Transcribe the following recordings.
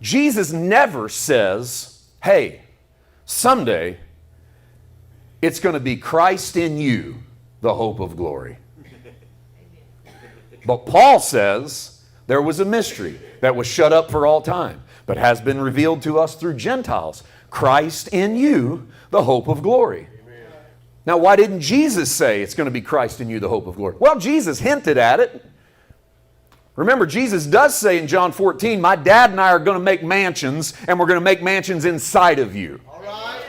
Jesus never says, hey, someday it's going to be Christ in you, the hope of glory. But Paul says there was a mystery that was shut up for all time, but has been revealed to us through Gentiles. Christ in you, the hope of glory. Now, why didn't Jesus say it's going to be Christ in you, the hope of glory? Well, Jesus hinted at it. Remember, Jesus does say in John 14, my dad and I are going to make mansions, and we're going to make mansions inside of you. All right.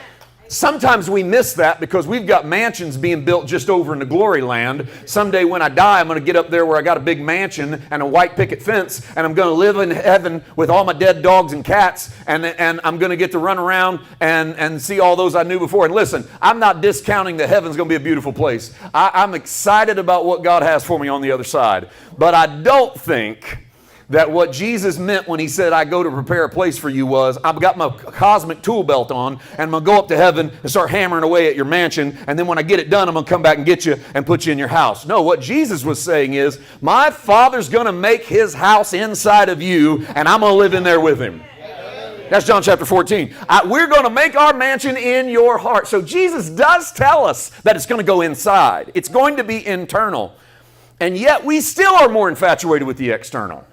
Sometimes we miss that because we've got mansions being built just over in the glory land. Someday when I die, I'm going to get up there where I got a big mansion and a white picket fence, and I'm going to live in heaven with all my dead dogs and cats, and I'm going to get to run around and see all those I knew before. And listen, I'm not discounting that heaven's going to be a beautiful place. I'm excited about what God has for me on the other side. But I don't think that what Jesus meant when he said, I go to prepare a place for you was, I've got my cosmic tool belt on, and I'm going to go up to heaven and start hammering away at your mansion, and then when I get it done, I'm going to come back and get you and put you in your house. No, what Jesus was saying is, my Father's going to make his house inside of you, and I'm going to live in there with him. That's John chapter 14. We're going to make our mansion in your heart. So Jesus does tell us that it's going to go inside. It's going to be internal. And yet we still are more infatuated with the external.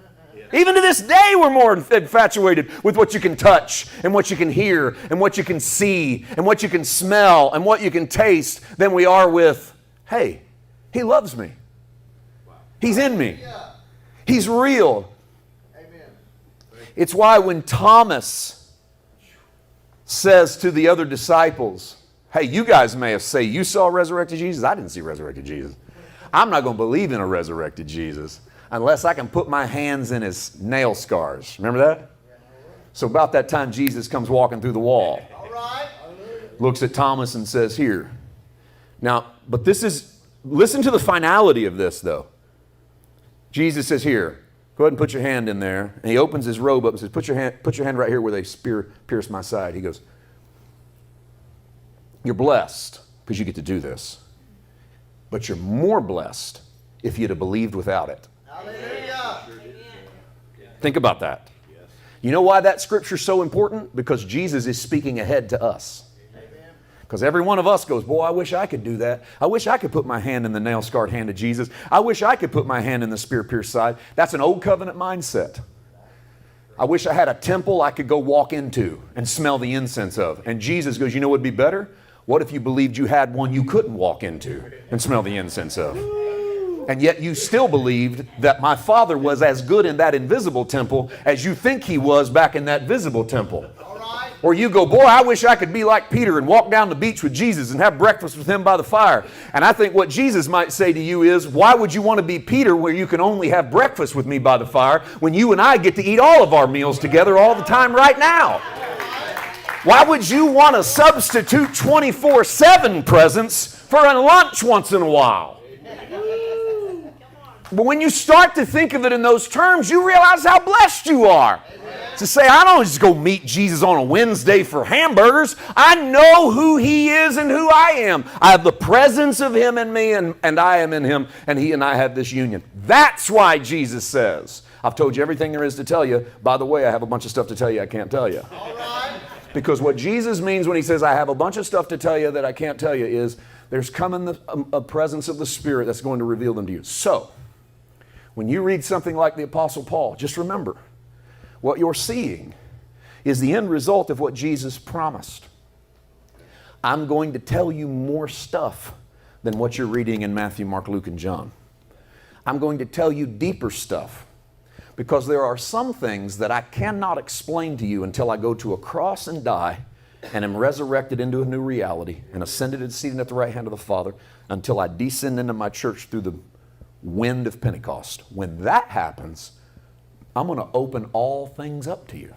Even to this day, we're more infatuated with what you can touch and what you can hear and what you can see and what you can smell and what you can taste than we are with, hey, he loves me. He's in me. He's real. It's why when Thomas says to the other disciples, hey, you guys may have said you saw resurrected Jesus. I didn't see resurrected Jesus. I'm not going to believe in a resurrected Jesus unless I can put my hands in his nail scars. Remember that? So about that time, Jesus comes walking through the wall. All right. Looks at Thomas and says, here. Now, but listen to the finality of this, though. Jesus says, here, go ahead and put your hand in there. And he opens his robe up and says, put your hand right here where they pierced my side. He goes, you're blessed because you get to do this. But you're more blessed if you'd have believed without it. Hallelujah. Think about that. You know why that scripture's so important? Because Jesus is speaking ahead to us. Because every one of us goes, boy, I wish I could do that. I wish I could put my hand in the nail-scarred hand of Jesus. I wish I could put my hand in the spear-pierced side. That's an old covenant mindset. I wish I had a temple I could go walk into and smell the incense of. And Jesus goes, you know what would be better? What if you believed you had one you couldn't walk into and smell the incense of? And yet you still believed that my Father was as good in that invisible temple as you think he was back in that visible temple. Or you go, boy, I wish I could be like Peter and walk down the beach with Jesus and have breakfast with him by the fire. And I think what Jesus might say to you is, why would you want to be Peter where you can only have breakfast with me by the fire when you and I get to eat all of our meals together all the time right now? Why would you want to substitute 24/7 presence for a lunch once in a while? But when you start to think of it in those terms, you realize how blessed you are. To say, I don't just go meet Jesus on a Wednesday for hamburgers. I know who he is and who I am. I have the presence of him in me, and I am in him, and he and I have this union. That's why Jesus says, I've told you everything there is to tell you. By the way, I have a bunch of stuff to tell you I can't tell you. All right. Because what Jesus means when he says, I have a bunch of stuff to tell you that I can't tell you is, there's coming a presence of the Spirit that's going to reveal them to you. So, when you read something like the Apostle Paul, just remember, what you're seeing is the end result of what Jesus promised. I'm going to tell you more stuff than what you're reading in Matthew, Mark, Luke, and John. I'm going to tell you deeper stuff because there are some things that I cannot explain to you until I go to a cross and die and am resurrected into a new reality and ascended and seated at the right hand of the Father until I descend into my church through the wind of Pentecost. When that happens, I'm going to open all things up to you.